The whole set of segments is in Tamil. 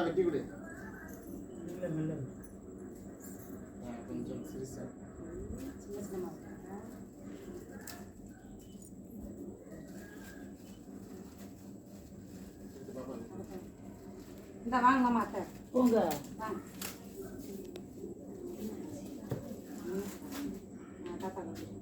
வெட்டி கொடு கொஞ்சம் சிறுசா இந்த வாங்க மாத்த போங்க வாங்க தாத்தா கொஞ்சம்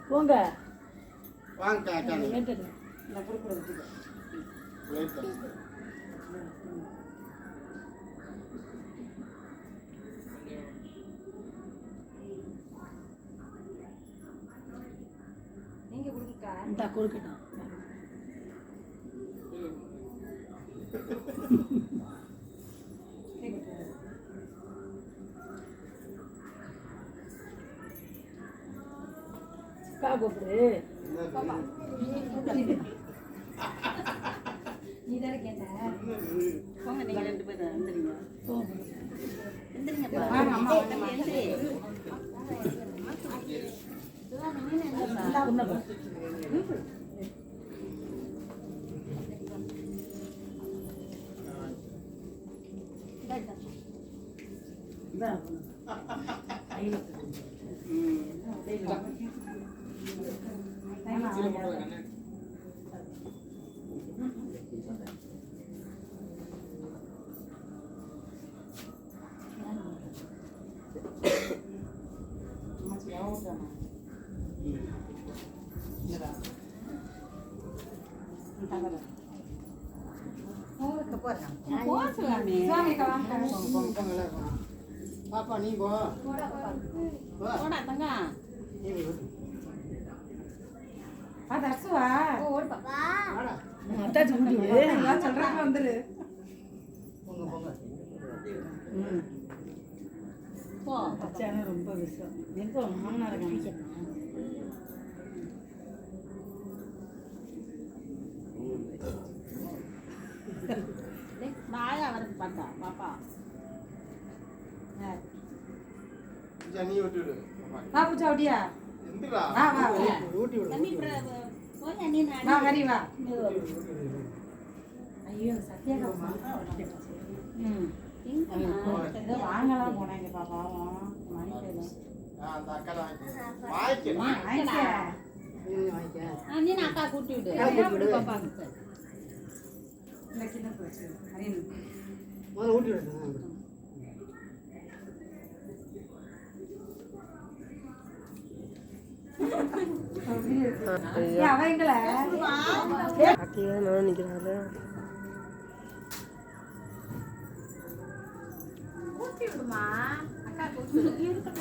போங்க வாங்க நீங்க குடுக்கா இந்த குறுக்கட்டும் கூப்பிடு நீ தானே கேட்ட போங்க நீங்க 2 பேரும் வந்துருங்க போங்க எந்திரிங்க அம்மா பாப்பா நீ போ போடா தங்க சொல்றாங்க வந்துரு ரொம்ப விஷயம் எங்க மாமனார காமிக்கணும் நாயா வரது பார்த்தா பாப்பா ஜனி ஓட்டிடு பாப்பு சவுடியா எந்திரா வா ஓட்டி விடு தண்ணி போய் நீ வா கறி வா ஐயோ சத்யாக்கா ஏதோ வாங்கலாம் போனாங்க பாப்பாவும் அந்த அக்கா வாங்கிக்க நீ அக்கா கூட்டி விடு பாப்பா இந்த கிண்ண போச்சு ஹரின் முதல்ல ஊட்டி விடு அவங்கள நான் நிக்கிறாரு கூட்டி விடுமா அக்கா கூட்டி விடு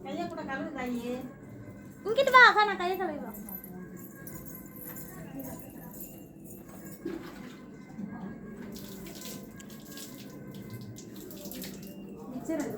கையை கூட கழுவு தாயி இங்கிட்டு வா அக்கா நான் கையை கழுவிடுவேன் மிச்சர்